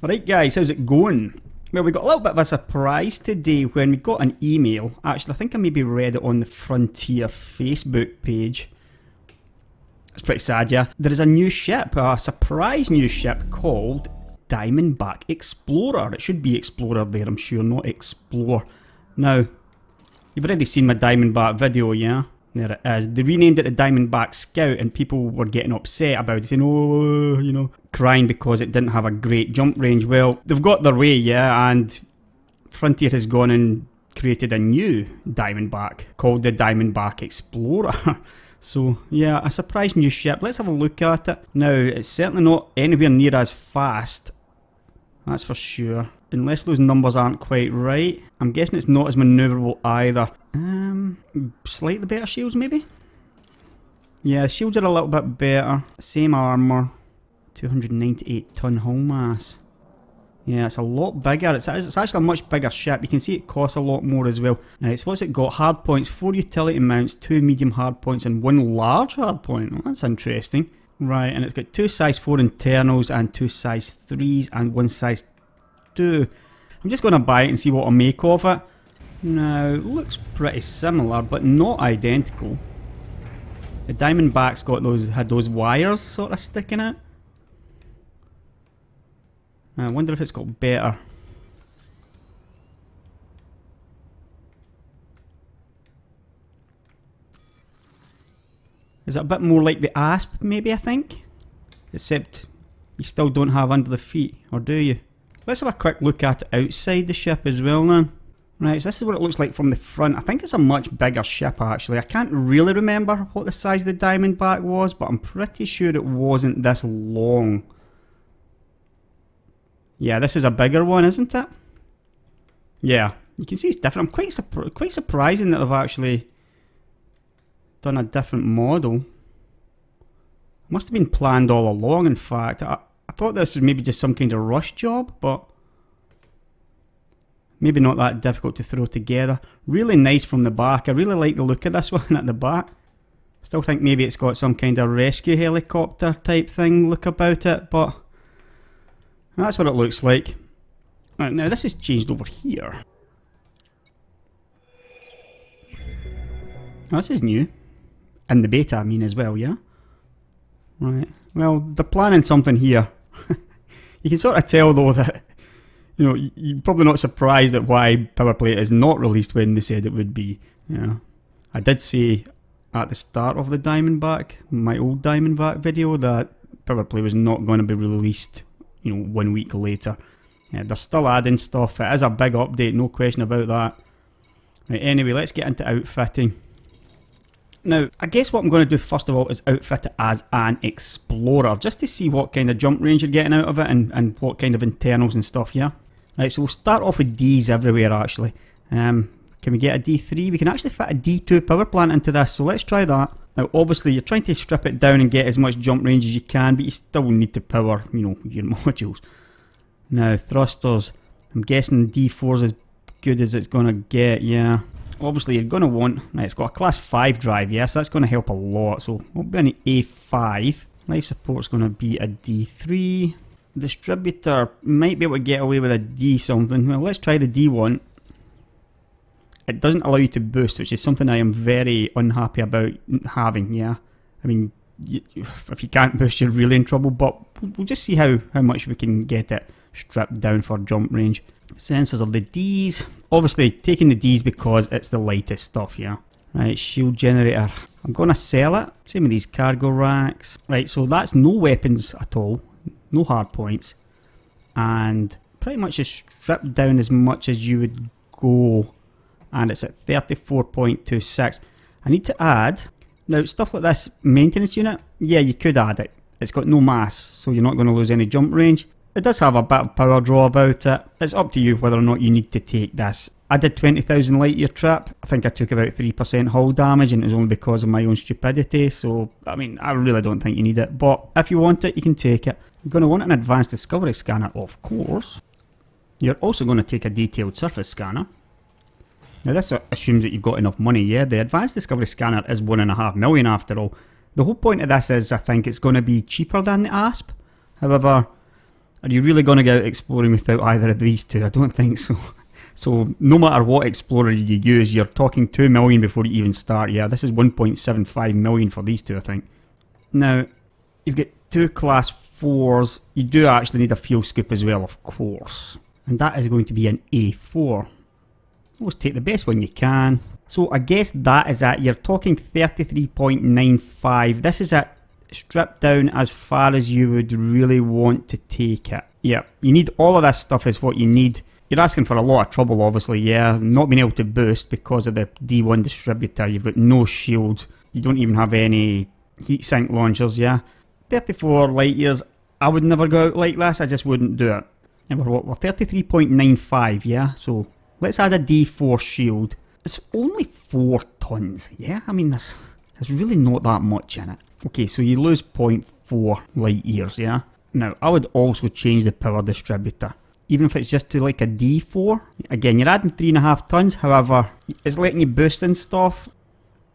Alright guys, how's it going? Well, we got a little bit of a surprise today when we got an email. Actually, I think I maybe read it on the Frontier Facebook page. It's pretty sad, yeah. There is a new ship, a surprise new ship called Diamondback Explorer. It should be Explorer there, I'm sure, not Explore. Now, you've already seen my Diamondback video, yeah? There it is. They renamed it the Diamondback Scout and people were getting upset about it, saying, oh, you know, crying because it didn't have a great jump range. Well, they've got their way, yeah, and Frontier has gone and created a new Diamondback called the Diamondback Explorer. So, yeah, a surprise new ship. Let's have a look at it. Now, it's certainly not anywhere near as fast, that's for sure. Unless those numbers aren't quite right. I'm guessing it's not as manoeuvrable either. Slightly better shields maybe? Yeah, shields are a little bit better. Same armour. 298 ton hull mass. Yeah, it's a lot bigger. It's actually a much bigger ship. You can see it costs a lot more as well. Right, so what's it got? Hard points, 4 utility mounts, 2 medium hard points and 1 large hard point. Well, that's interesting. Right, and it's got 2 size 4 internals and 2 size 3s and 1 size 2. I'm just going to buy it and see what I make of it. Now, it looks pretty similar, but not identical. The Diamondback's had those wires sort of sticking out. I wonder if it's got better. Is it a bit more like the Asp, maybe, I think? Except you still don't have under the feet, or do you? Let's have a quick look at it outside the ship as well then. Right, so this is what it looks like from the front. I think it's a much bigger ship actually. I can't really remember what the size of the Diamondback was, but I'm pretty sure it wasn't this long. Yeah, this is a bigger one, isn't it? Yeah, you can see it's different. I'm quite surprising that they've actually done a different model. Must have been planned all along, in fact. I thought this was maybe just some kind of rush job, but maybe not that difficult to throw together. Really nice from the back. I really like the look of this one at the back. Still think maybe it's got some kind of rescue helicopter type thing look about it, but that's what it looks like. Right, now this is changed over here. Oh, this is new. In the beta, I mean, as well, yeah? Right. Well, they're planning something here. You can sort of tell though that, you know, you're probably not surprised at why Powerplay is not released when they said it would be. Yeah. I did say at the start of the Diamondback, my old Diamondback video, that Powerplay was not going to be released, you know, 1 week later. Yeah, they're still adding stuff. It is a big update, no question about that. Right, anyway, let's get into outfitting. Now, I guess what I'm going to do first of all is outfit it as an Explorer, just to see what kind of jump range you're getting out of it and what kind of internals and stuff, yeah? Right, so we'll start off with Ds everywhere actually. Can we get a D3? We can actually fit a D2 power plant into this, so let's try that. Now obviously you're trying to strip it down and get as much jump range as you can, but you still need to power, you know, your modules. Now thrusters, I'm guessing D4 is as good as it's going to get, yeah. Obviously you're going to want, right, it's got a class 5 drive, yes, that's going to help a lot, so we'll be an A5. Life support's going to be a D3. Distributor might be able to get away with a D something. Well, let's try the D1. It doesn't allow you to boost, which is something I am very unhappy about having, yeah. I mean, if you can't boost, you're really in trouble, but we'll just see how much we can get it stripped down for jump range. Sensors of the Ds. Obviously, taking the Ds because it's the lightest stuff, yeah. Right, shield generator. I'm going to sell it. Same with these cargo racks. Right, so that's no weapons at all. No hard points. And pretty much is stripped down as much as you would go. And it's at 34.26. I need to add, now stuff like this maintenance unit, yeah, you could add it. It's got no mass, so you're not going to lose any jump range. It does have a bit of power draw about it. It's up to you whether or not you need to take this. I did 20,000 light year trip. I think I took about 3% hull damage and it was only because of my own stupidity. So, I mean, I really don't think you need it. But if you want it, you can take it. You're going to want an advanced discovery scanner, of course. You're also going to take a detailed surface scanner. Now this assumes that you've got enough money, yeah? The advanced discovery scanner is 1.5 million after all. The whole point of this is I think it's going to be cheaper than the Asp. However, Are you really going to go out exploring without either of these two? I don't think so. So no matter what explorer you use, you're talking 2 million before you even start. Yeah, this is 1.75 million for these two, I think. Now, you've got 2 class 4s. You do actually need a fuel scoop as well, of course. And that is going to be an A4. Always take the best one you can. So I guess that is it. You're talking 33.95. This is it. Stripped down as far as you would really want to take it. Yeah, you need all of this stuff is what you need. You're asking for a lot of trouble, obviously, yeah. Not being able to boost because of the D1 distributor. You've got no shield. You don't even have any heatsink launchers, yeah. 34 light years. I would never go out like this. I just wouldn't do it. And we're 33.95, yeah. So let's add a D4 shield. It's only 4 tons, yeah. I mean, there's really not that much in it. Okay, so you lose 0.4 light years, yeah. Now, I would also change the power distributor. Even if it's just to like a D4. Again, you're adding 3.5 tons, however, it's letting you boost and stuff.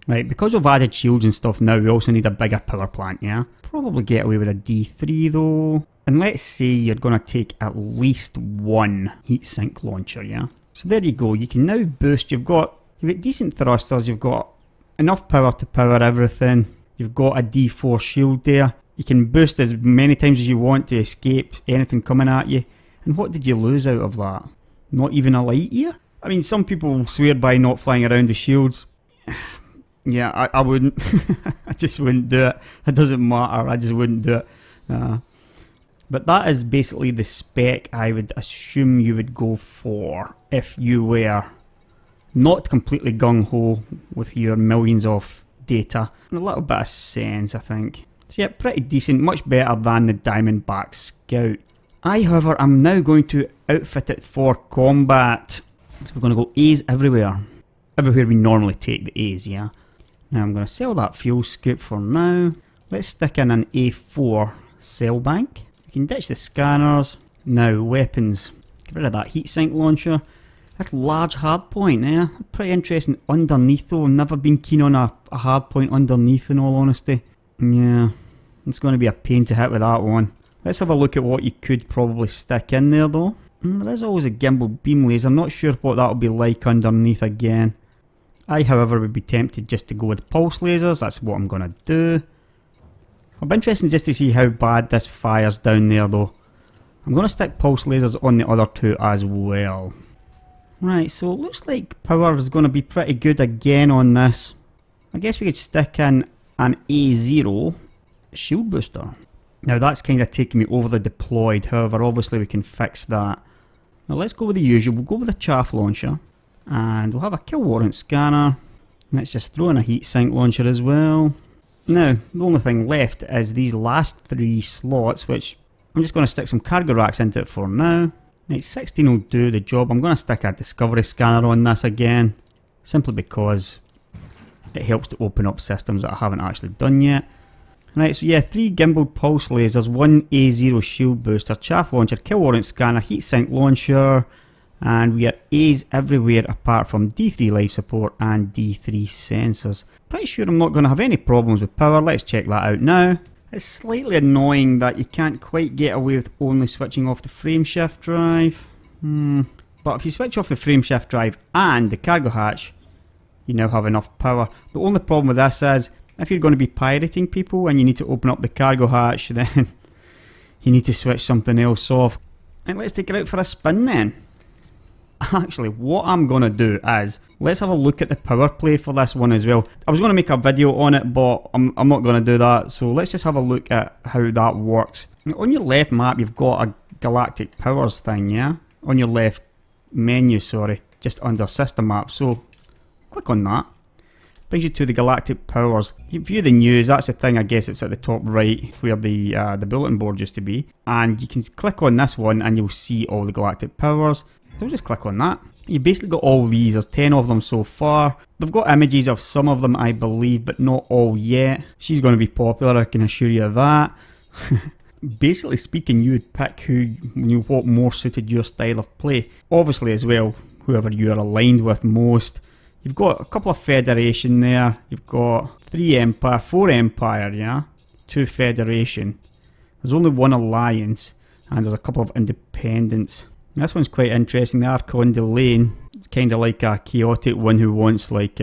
Right, because we've added shields and stuff now, we also need a bigger power plant, yeah? Probably get away with a D3 though. And let's say you're going to take at least 1 heatsink launcher, yeah? So there you go, you can now boost, you've got decent thrusters, you've got enough power to power everything. You've got a D4 shield there. You can boost as many times as you want to escape anything coming at you. And what did you lose out of that? Not even a light year? I mean, some people swear by not flying around with shields. Yeah, I wouldn't. I just wouldn't do it. It doesn't matter, I just wouldn't do it. But that is basically the spec I would assume you would go for if you were not completely gung-ho with your millions of data. And a little bit of sense, I think. So yeah, pretty decent, much better than the Diamondback Scout. I, however, am now going to outfit it for combat. So we're going to go A's everywhere. Everywhere we normally take the A's, yeah. Now I'm going to sell that fuel scoop for now. Let's stick in an A4 cell bank. You can ditch the scanners. Now, weapons. Get rid of that heatsink launcher. That's large hardpoint, yeah. Pretty interesting underneath though. I've never been keen on a hardpoint underneath in all honesty. Yeah, it's going to be a pain to hit with that one. Let's have a look at what you could probably stick in there though. There is always a gimbal beam laser. I'm not sure what that will be like underneath again. I, however, would be tempted just to go with pulse lasers. That's what I'm going to do. I'll be interested just to see how bad this fires down there though. I'm going to stick pulse lasers on the other two as well. Right, so it looks like power is going to be pretty good again on this. I guess we could stick in an A0 shield booster. Now that's kind of taking me over the deployed, however obviously we can fix that. Now let's go with the usual, we'll go with a chaff launcher. And we'll have a kill warrant scanner. Let's just throw in a heatsink launcher as well. Now, the only thing left is these last 3 slots, which I'm just going to stick some cargo racks into it for now. Right, 16 will do the job. I'm going to stick a discovery scanner on this again, simply because it helps to open up systems that I haven't actually done yet. Right, so yeah, 3 gimbaled pulse lasers, 1 A0 shield booster, chaff launcher, kill warrant scanner, heatsink launcher, and we are A's everywhere apart from D3 life support and D3 sensors. Pretty sure I'm not going to have any problems with power. Let's check that out now. It's slightly annoying that you can't quite get away with only switching off the frameshift drive. But if you switch off the frameshift drive and the cargo hatch, you now have enough power. The only problem with this is, if you're going to be pirating people and you need to open up the cargo hatch, then you need to switch something else off. And let's take it out for a spin then. Actually, what I'm going to do is, let's have a look at the power play for this one as well. I was going to make a video on it, but I'm not going to do that. So let's just have a look at how that works. On your left map, you've got a galactic powers thing, yeah? On your left menu, sorry, just under system map. So click on that. Brings you to the galactic powers. You view the news, that's the thing, I guess it's at the top right where the bulletin board used to be. And you can click on this one and you'll see all the galactic powers. So just click on that. You basically got all these, there's 10 of them so far. They've got images of some of them I believe, but not all yet. She's going to be popular, I can assure you of that. Basically speaking, you would pick what more suited your style of play. Obviously as well, whoever you are aligned with most. You've got a couple of Federation there, you've got 3 Empire, 4 Empire, yeah? 2 Federation. There's only 1 Alliance. And there's a couple of independents. And this one's quite interesting. The Lakon Diamondback. It's kind of like a chaotic one who wants like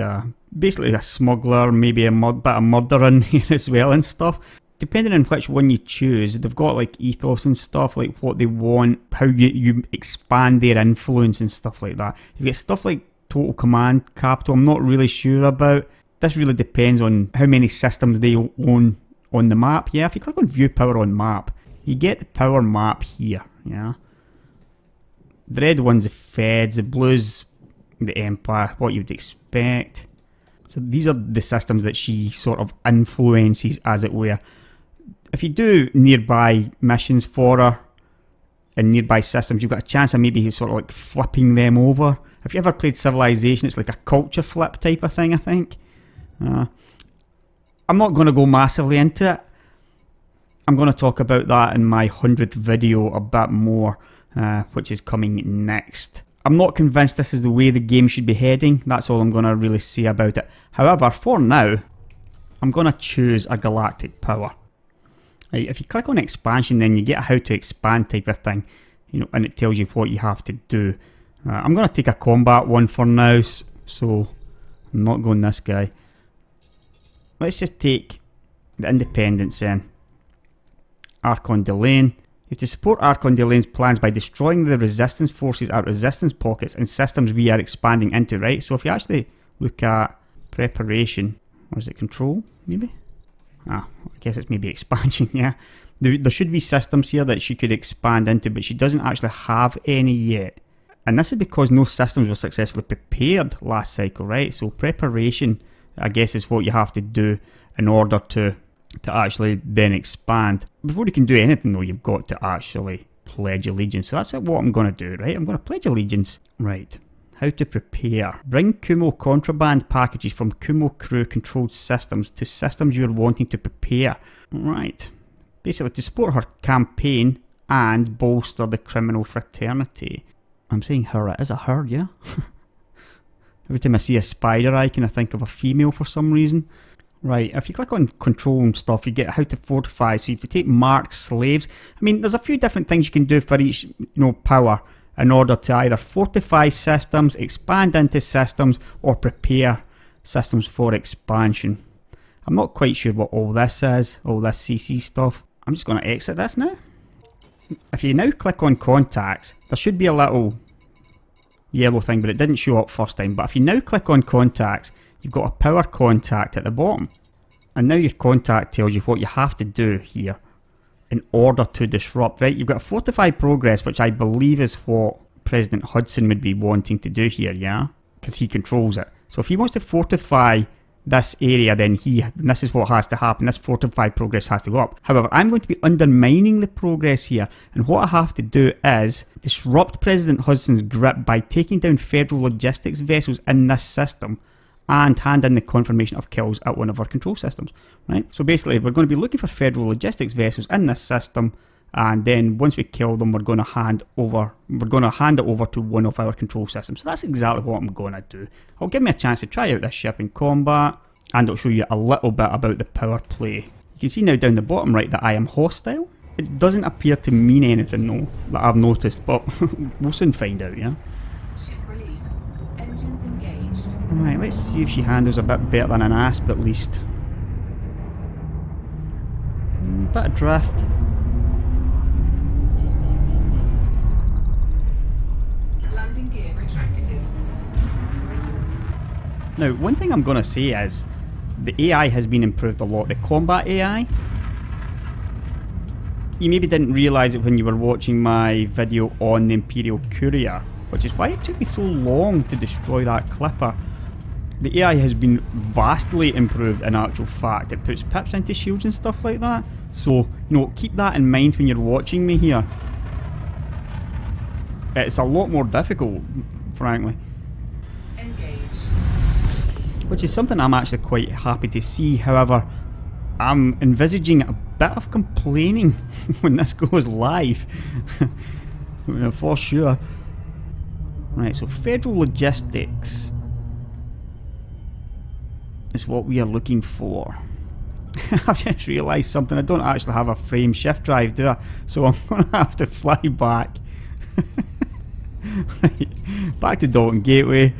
basically a smuggler, maybe a bit of murder in here as well and stuff. Depending on which one you choose, they've got like ethos and stuff, like what they want, how you expand their influence and stuff like that. You've got stuff like total command capital, I'm not really sure about. This really depends on how many systems they own on the map. Yeah, if you click on view power on map, you get the power map here. Yeah, the red one's the feds, the blue's the empire, what you'd expect. So these are the systems that she sort of influences, as it were. If you do nearby missions for her in nearby systems, you've got a chance of maybe sort of like flipping them over. If you ever played Civilization, it's like a culture flip type of thing, I think. I'm not going to go massively into it. I'm going to talk about that in my 100th video a bit more, which is coming next. I'm not convinced this is the way the game should be heading. That's all I'm going to really say about it. However, for now, I'm going to choose a galactic power. Right, if you click on expansion, then you get a how to expand type of thing, you know, and it tells you what you have to do. I'm going to take a combat one for now, so I'm not going this guy. Let's just take the independence in. Lakon Diamondback. You have to support Lakon Diamondback's plans by destroying the resistance forces at resistance pockets and systems we are expanding into, right? So if you actually look at preparation, or is it control, maybe? I guess it's maybe expansion, yeah. There should be systems here that she could expand into, but she doesn't actually have any yet. And this is because no systems were successfully prepared last cycle, right? So preparation, I guess, is what you have to do in order to actually then expand. Before you can do anything though, you've got to actually pledge allegiance. So that's what I'm going to do, right? I'm going to pledge allegiance. Right. How to prepare. Bring Kumo contraband packages from Kumo crew controlled systems to systems you're wanting to prepare. Right. Basically to support her campaign and bolster the criminal fraternity. I'm saying her, it is a her, yeah? Every time I see a spider icon I think of a female for some reason. Right, if you click on control and stuff, you get how to fortify. So you have to take marked slaves. I mean, there's a few different things you can do for each, power in order to either fortify systems, expand into systems, or prepare systems for expansion. I'm not quite sure what all this is, all this CC stuff. I'm just going to exit this now. If you now click on contacts, there should be a little yellow thing, but it didn't show up first time. But if you now click on contacts, you've got a power contact at the bottom. And now your contact tells you what you have to do here in order to disrupt, right? You've got a fortify progress, which I believe is what President Hudson would be wanting to do here, yeah? Because he controls it. So if he wants to fortify this area, then this is what has to happen. This fortify progress has to go up. However, I'm going to be undermining the progress here. And what I have to do is disrupt President Hudson's grip by taking down federal logistics vessels in this system and hand in the confirmation of kills at one of our control systems, right? So basically, we're going to be looking for federal logistics vessels in this system, and then once we kill them, we're going to hand it over to one of our control systems. So that's exactly what I'm going to do. I'll give me a chance to try out this ship in combat, and I'll show you a little bit about the power play. You can see now down the bottom right that I am hostile. It doesn't appear to mean anything though, that I've noticed, but we'll soon find out, yeah? Ship released. Engines engaged. Right, let's see if she handles a bit better than an asp at least. Bit of drift. Landing gear retracted. Now, one thing I'm going to say is the AI has been improved a lot. The combat AI. You maybe didn't realise it when you were watching my video on the Imperial Courier, which is why it took me so long to destroy that clipper. The AI has been vastly improved in actual fact. It puts pips into shields and stuff like that. So, keep that in mind when you're watching me here. It's a lot more difficult, frankly. Engage. Which is something I'm actually quite happy to see. However, I'm envisaging a bit of complaining when this goes live. For sure. Right, so federal logistics is what we are looking for. I've just realised something. I don't actually have a frame shift drive, do I? So I'm going to have to fly back. Right, back to Dalton Gateway.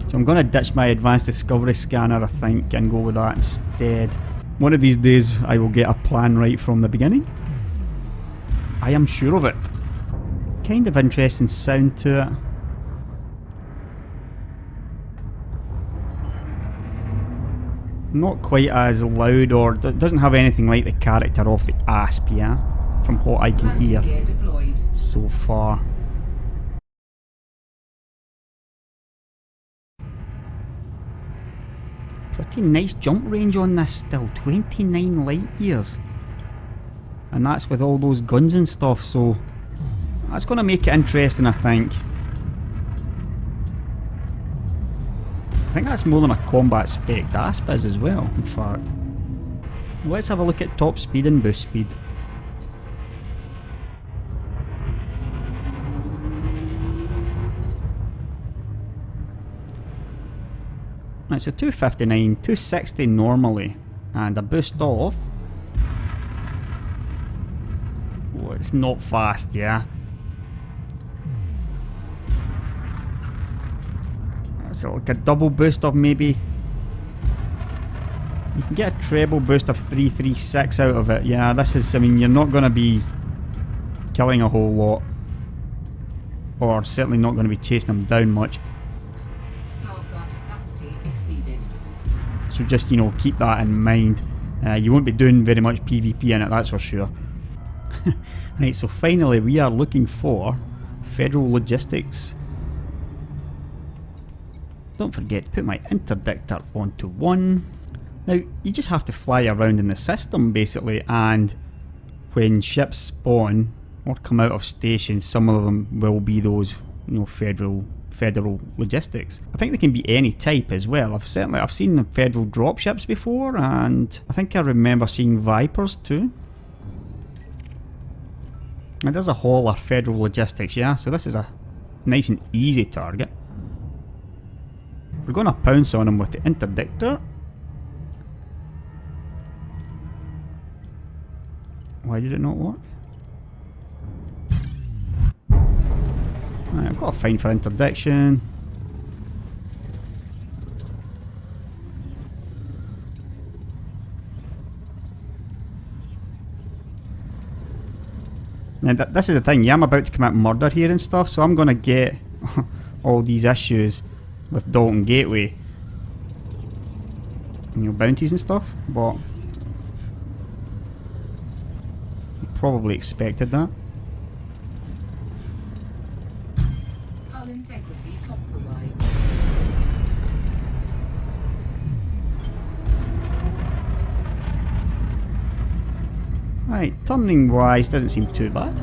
So I'm going to ditch my advanced discovery scanner, I think, and go with that instead. One of these days I will get a plan right from the beginning. I am sure of it. Kind of interesting sound to it. Not quite as loud, or doesn't have anything like the character off the Asp, yeah? From what I can hear so far. Pretty nice jump range on this still, 29 light years. And that's with all those guns and stuff, so that's going to make it interesting, I think. I think that's more than a combat spec Asp is as well, in fact. Let's have a look at top speed and boost speed. Right, so 259, 260 normally, and a boost off. Oh, it's not fast, yeah. So like a double boost of maybe... You can get a treble boost of 336 out of it. Yeah, this is... I mean, you're not going to be killing a whole lot. Or certainly not going to be chasing them down much. So just, you know, keep that in mind. You won't be doing very much PvP in it, that's for sure. Right, so finally we are looking for Federal Logistics. Don't forget to put my interdictor onto 1. Now, you just have to fly around in the system basically, and when ships spawn or come out of stations, some of them will be those, you know, federal logistics. I think they can be any type as well. I've seen the federal dropships before, and I think I remember seeing Vipers too. And there's a hauler, federal logistics, yeah, so this is a nice and easy target. We're going to pounce on him with the interdictor. Why did it not work? Right, I've got a fine for interdiction. Now this is the thing, yeah, I'm about to commit murder here and stuff, so I'm going to get all these issues with Dalton Gateway, you know, bounties and stuff, but probably expected that. Hull integrity compromised. Right, turning wise doesn't seem too bad.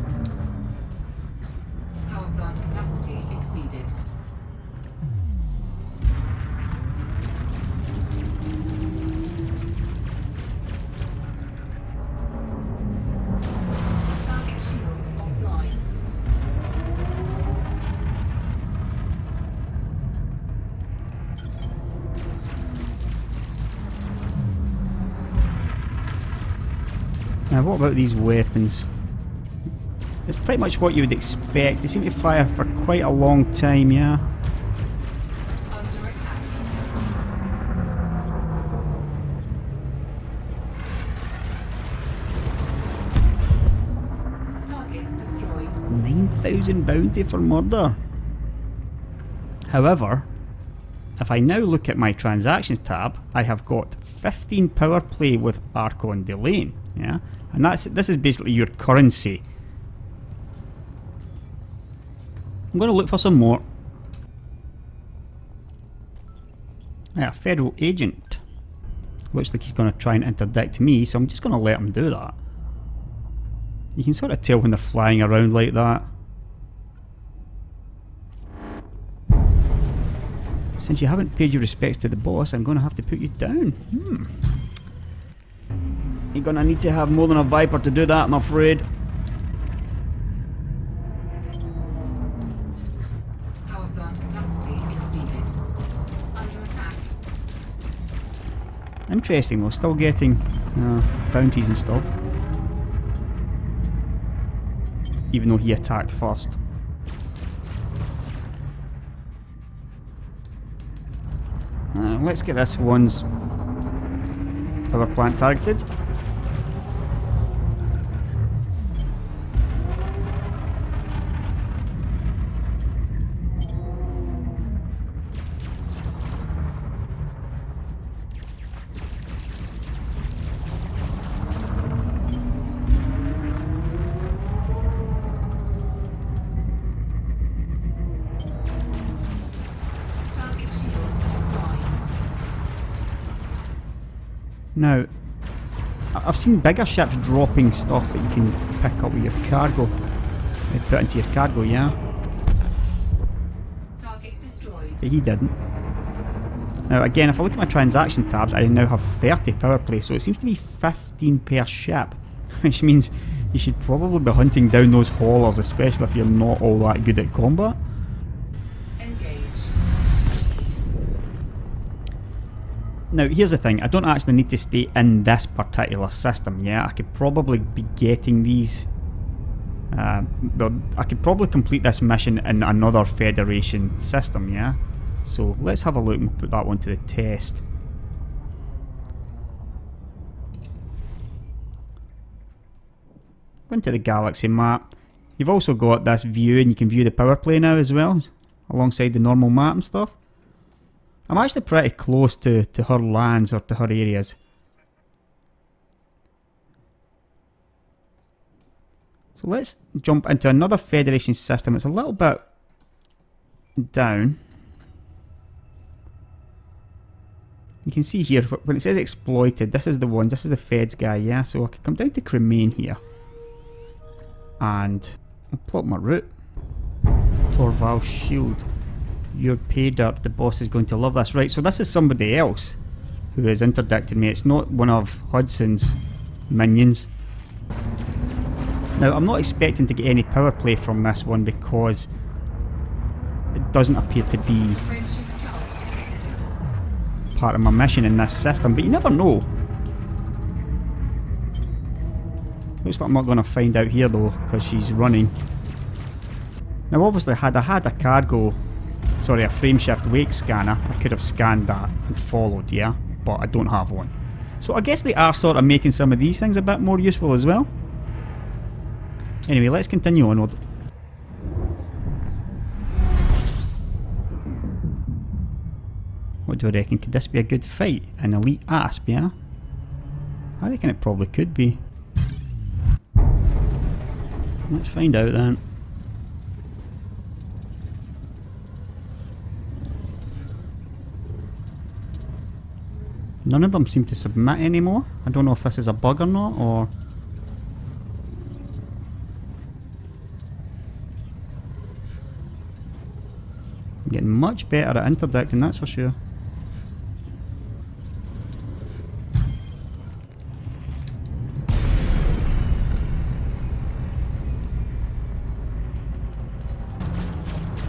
Power plant capacity exceeded. Target shields offline. Now what about these weapons? It's pretty much what you would expect. They seem to fire for quite a long time, yeah. Under attack. Target destroyed. 9,000 bounty for murder. However, if I now look at my transactions tab, I have got 15 power play with Lakon Diamondback, yeah, and this is basically your currency. I'm going to look for some more. Yeah, federal agent. Looks like he's going to try and interdict me, so I'm just going to let him do that. You can sort of tell when they're flying around like that. Since you haven't paid your respects to the boss, I'm going to have to put you down. You're going to need to have more than a Viper to do that, I'm afraid. Power plant Interesting though, still getting bounties and stuff. Even though he attacked first. Let's get this one's power plant targeted. Now, I've seen bigger ships dropping stuff that you can pick up with your cargo. They put into your cargo, yeah? Target destroyed. But he didn't. Now again, if I look at my transaction tabs, I now have 30 power play, so it seems to be 15 per ship. Which means you should probably be hunting down those haulers, especially if you're not all that good at combat. Now here's the thing, I don't actually need to stay in this particular system, yeah? I could probably be getting these, well, I could probably complete this mission in another Federation system, yeah? So let's have a look and we'll put that one to the test. Go into the galaxy map. You've also got this view and you can view the power play now as well, alongside the normal map and stuff. I'm actually pretty close to her lands or to her areas. So let's jump into another Federation system. It's a little bit down. You can see here, when it says exploited, this is the one, this is the Feds guy, yeah? So I can come down to Cremain here. And I'll plot my route. Torval's Shield. Your pay dirt, the boss is going to love this. Right, so this is somebody else who has interdicted me. It's not one of Hudson's minions. Now, I'm not expecting to get any power play from this one because it doesn't appear to be part of my mission in this system, but you never know. Looks like I'm not going to find out here though, because she's running. Now obviously had I had a cargo, sorry, a frameshift wake scanner, I could have scanned that and followed, yeah? But I don't have one. So I guess they are sort of making some of these things a bit more useful as well. Anyway, let's continue onward. What do I reckon? Could this be a good fight? An elite asp, yeah? I reckon it probably could be. Let's find out then. None of them seem to submit anymore. I don't know if this is a bug or not, or... I'm getting much better at interdicting, that's for sure.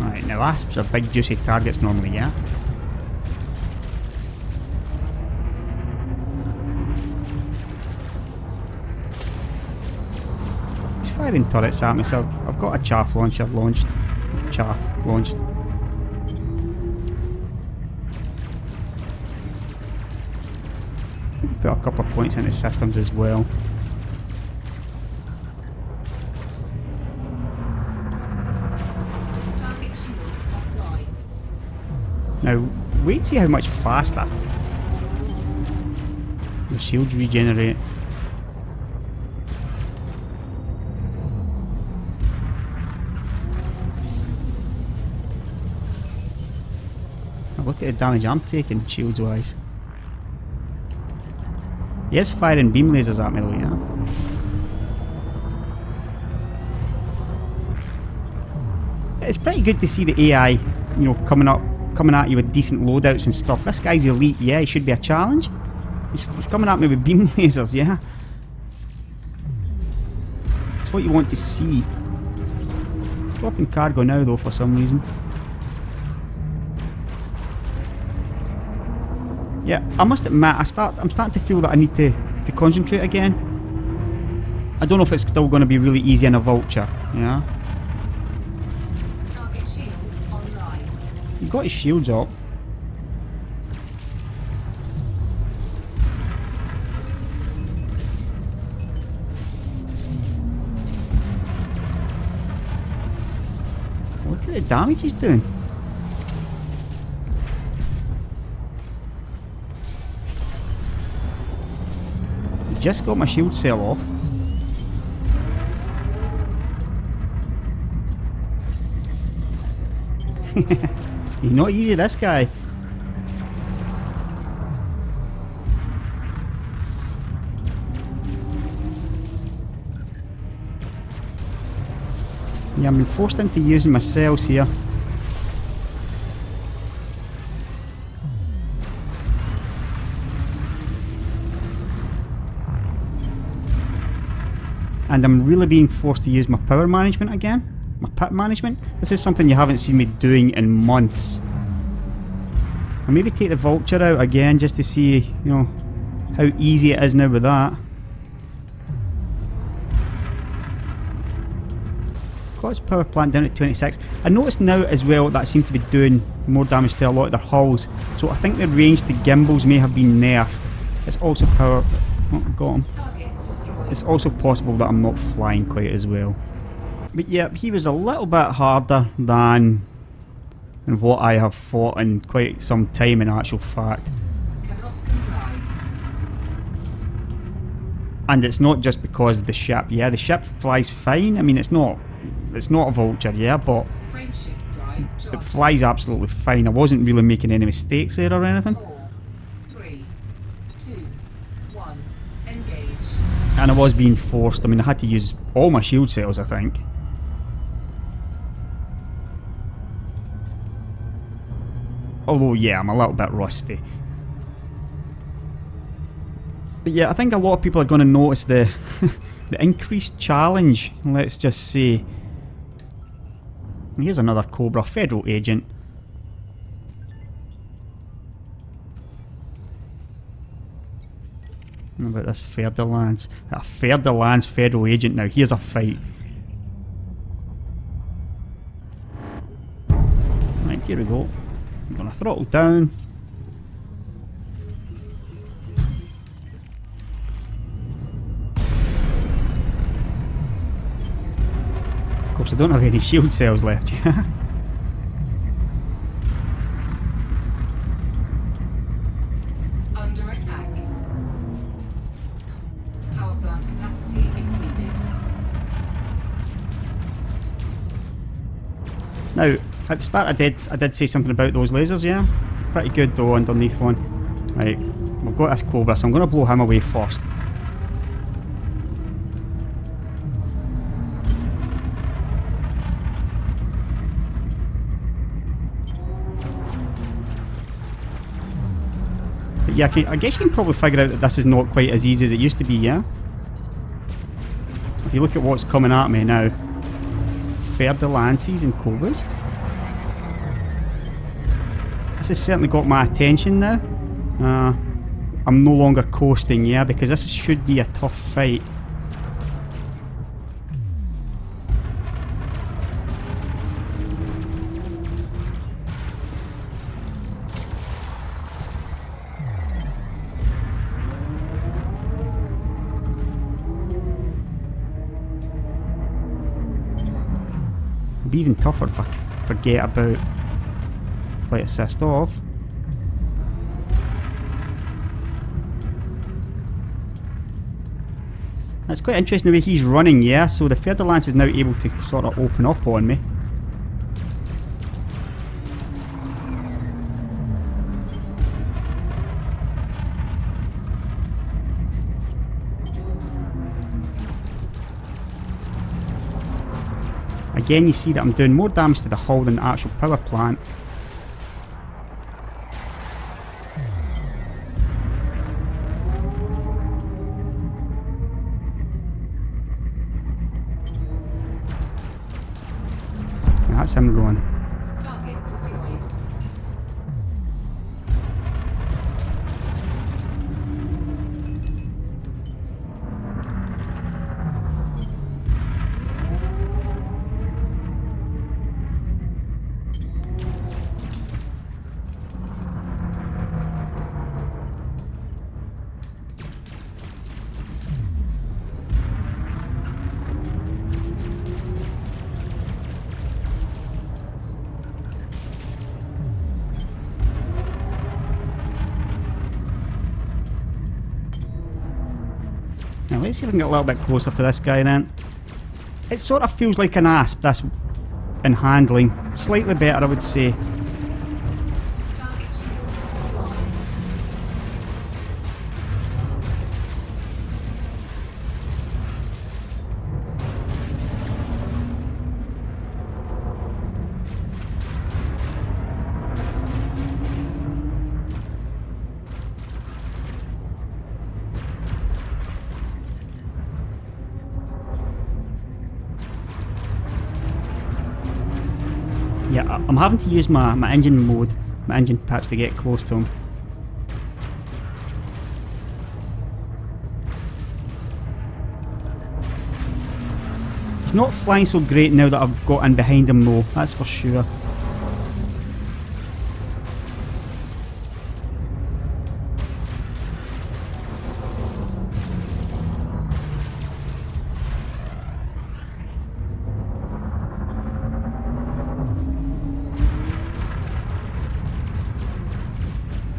Right, now asps are big juicy targets normally, yeah? Firing turrets at me, so I've got a chaff launcher launched. Chaff launched. Put a couple of points into systems as well. Target shields offline. Now, wait to see how much faster the shields regenerate. Look at the damage I'm taking, shields wise. He is firing beam lasers at me though, yeah? It's pretty good to see the AI, you know, coming at you with decent loadouts and stuff. This guy's elite, yeah, he should be a challenge. He's coming at me with beam lasers, yeah? It's what you want to see. Dropping cargo now though for some reason. Yeah, I must admit, I'm starting to feel that I need to concentrate again. I don't know if it's still going to be really easy in a vulture, yeah? Target shields online. He got his shields up. Look at the damage he's doing. Just got my shield cell off. He's not easy, this guy. Yeah, I'm being forced into using my cells here. And I'm really being forced to use my power management again. My pit management. This is something you haven't seen me doing in months. I'll maybe take the vulture out again just to see, you know, how easy it is now with that. Got his power plant down at 26. I noticed now as well that I seem to be doing more damage to a lot of their hulls. So I think the range to gimbals may have been nerfed. It's also power... Oh, got him. It's also possible that I'm not flying quite as well. But yeah, he was a little bit harder than what I have fought in quite some time in actual fact. And it's not just because of the ship. Yeah, the ship flies fine. I mean, it's not a vulture, yeah, but it flies absolutely fine. I wasn't really making any mistakes there or anything. 4, 3, 2, 1, engage. And I was being forced. I mean, I had to use all my shield cells, I think. Although, yeah, I'm a little bit rusty. But yeah, I think a lot of people are going to notice the the increased challenge, let's just say. And here's another Cobra, Federal Agent. What about this Fer-de-Lance? A Fer-de-Lance Federal Agent now. Here's a fight. Right, here we go. I'm gonna throttle down. Of course, I don't have any shield cells left. Under attack. Power plant capacity exceeded. Now, at the start I did say something about those lasers, yeah? Pretty good though underneath one. Right, we've got this Cobra, so I'm going to blow him away first. But yeah, I guess you can probably figure out that this is not quite as easy as it used to be, yeah? If you look at what's coming at me now. Fer-de-Lances and Cobras. This has certainly got my attention now. I'm no longer coasting, yeah, because this should be a tough fight. It'll be even tougher if I forget about flight assist off. That's quite interesting the way he's running, yeah, so the Fer-de-Lance is now able to sort of open up on me. Again, you see that I'm doing more damage to the hull than the actual power plant. That's him going. Target destroyed. Now let's see if I can get a little bit closer to this guy then. It sort of feels like an asp, this in handling. Slightly better, I would say. Target shields offline. Yeah, I'm having to use my engine mode, my engine patch to get close to him. He's not flying so great now that I've got in behind him though, that's for sure.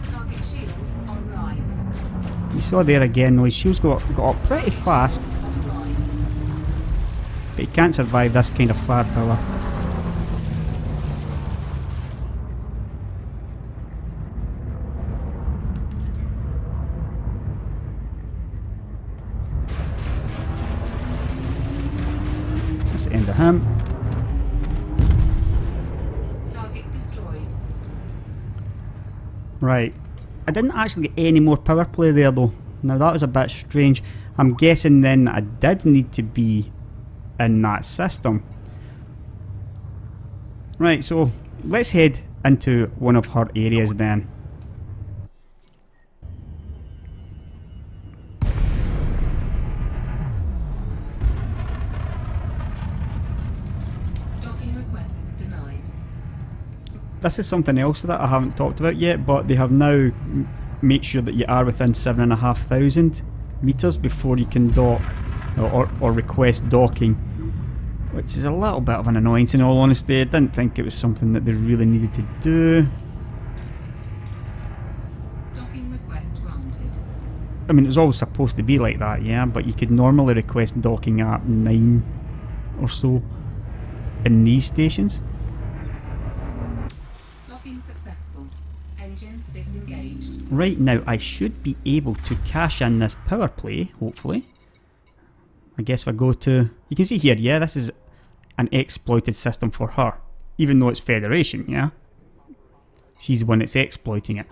Target shields online. You saw there again though, his shields got up pretty fast, Offline. but he can't survive this kind of firepower. That's the end of him. Target destroyed. Right. I didn't actually get any more power play there though. Now that was a bit strange. I'm guessing then I did need to be in that system. Right, so let's head into one of her areas then. Docking request denied. This is something else that I haven't talked about yet, but they have now made sure that you are within 7,500 meters before you can dock or request docking, which is a little bit of an annoyance in all honesty. I didn't think it was something that they really needed to do. Docking request granted. I mean, it was always supposed to be like that, yeah, but you could normally request docking at 9 or so in these stations. Docking successful. Engines disengaged. Right now, I should be able to cash in this power play, hopefully. I guess if I go to... You can see here, yeah, this is an exploited system for her. Even though it's Federation, yeah? She's the one that's exploiting it.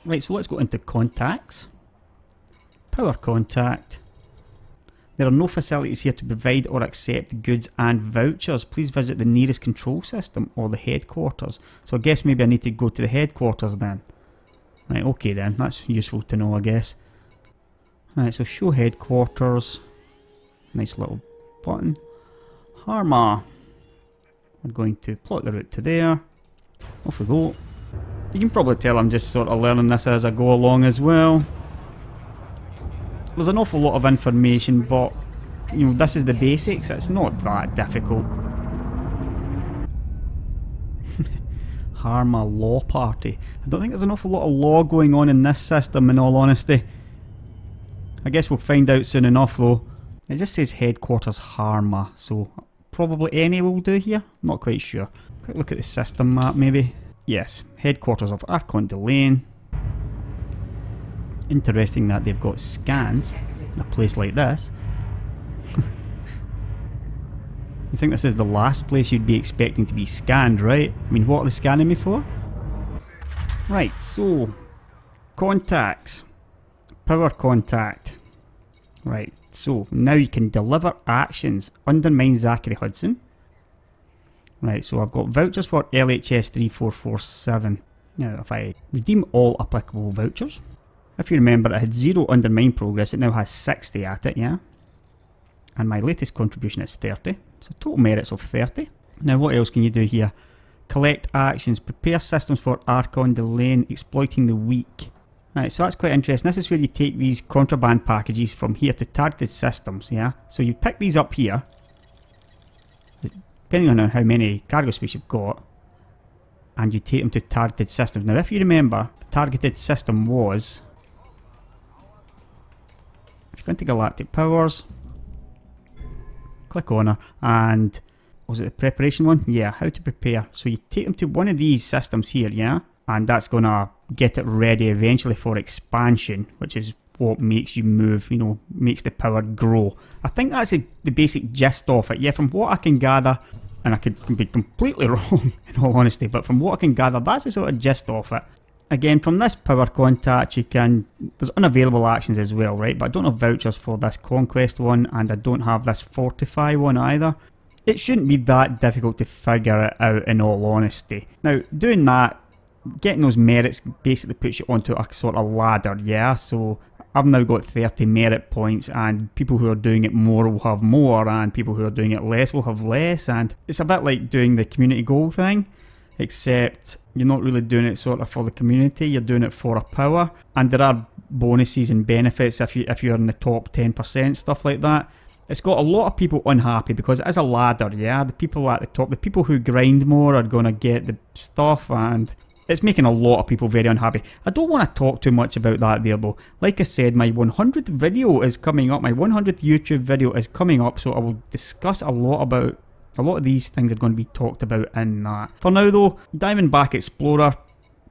Right, so let's go into contacts. Power contact. There are no facilities here to provide or accept goods and vouchers. Please visit the nearest control system or the headquarters. So I guess maybe I need to go to the headquarters then. Right, okay then, that's useful to know I guess. Right, so show headquarters. Nice little button. Harma. We're going to plot the route to there. Off we go. You can probably tell I'm just sort of learning this as I go along as well. There's an awful lot of information, but you know, this is the basics. It's not that difficult. Harma Law Party. I don't think there's an awful lot of law going on in this system, in all honesty. I guess we'll find out soon enough though. It just says headquarters Harma, so probably any will do here. Not quite sure. Quick look at the system map maybe. Yes, headquarters of Lakon Diamondback. Interesting that they've got scans in a place like this. You think this is the last place you'd be expecting to be scanned, right? I mean, what are they scanning me for? Right, so contacts. Power contact. Right, so now you can deliver actions. Undermine Zachary Hudson. Right, so I've got vouchers for LHS 3447. Now, if I redeem all applicable vouchers, if you remember, it had 0 undermine progress, it now has 60 at it, yeah? And my latest contribution is 30, so total merits of 30. Now, what else can you do here? Collect actions, prepare systems for Lakon Diamondback, exploiting the weak. Right, so that's quite interesting. This is where you take these contraband packages from here to targeted systems, yeah? So you pick these up here, depending on how many cargo space you've got, and you take them to targeted systems. Now, if you remember, targeted system was go into Galactic Powers, click on her, and was it the preparation one? Yeah, how to prepare. So you take them to one of these systems here, yeah? And that's going to get it ready eventually for expansion, which is what makes you move, you know, makes the power grow. I think that's the basic gist of it. Yeah, from what I can gather, and I could be completely wrong in all honesty, but from what I can gather, that's the sort of gist of it. Again, from this power contact, there's unavailable actions as well, right? But I don't have vouchers for this conquest one, and I don't have this fortify one either. It shouldn't be that difficult to figure it out in all honesty. Now, doing that, getting those merits basically puts you onto a sort of ladder, yeah? So I've now got 30 merit points, and people who are doing it more will have more, and people who are doing it less will have less, and it's a bit like doing the community goal thing, except you're not really doing it sort of for the community, you're doing it for a power, and there are bonuses and benefits if you're in the top 10%, stuff like that. It's got a lot of people unhappy because it is a ladder, yeah? The people at the top, the people who grind more are going to get the stuff, and it's making a lot of people very unhappy. I don't want to talk too much about that there though. Like I said, my 100th video is coming up, my 100th YouTube video is coming up, so I will discuss a lot of these things are going to be talked about in that. For now though, Diamondback Explorer,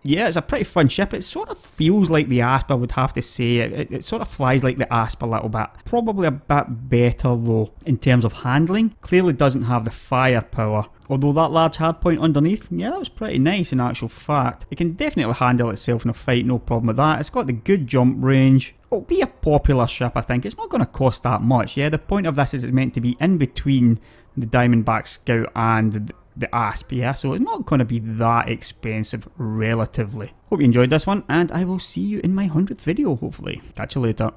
yeah, it's a pretty fun ship. It sort of feels like the Asp, I would have to say. It sort of flies like the Asp a little bit. Probably a bit better though in terms of handling. Clearly doesn't have the firepower. Although that large hardpoint underneath, yeah, that was pretty nice in actual fact. It can definitely handle itself in a fight, no problem with that. It's got the good jump range. It'll be a popular ship, I think. It's not going to cost that much, yeah. The point of this is it's meant to be in between the Diamondback Scout and the Asp, yeah, so it's not going to be that expensive relatively. Hope you enjoyed this one, and I will see you in my 100th video, hopefully. Catch you later.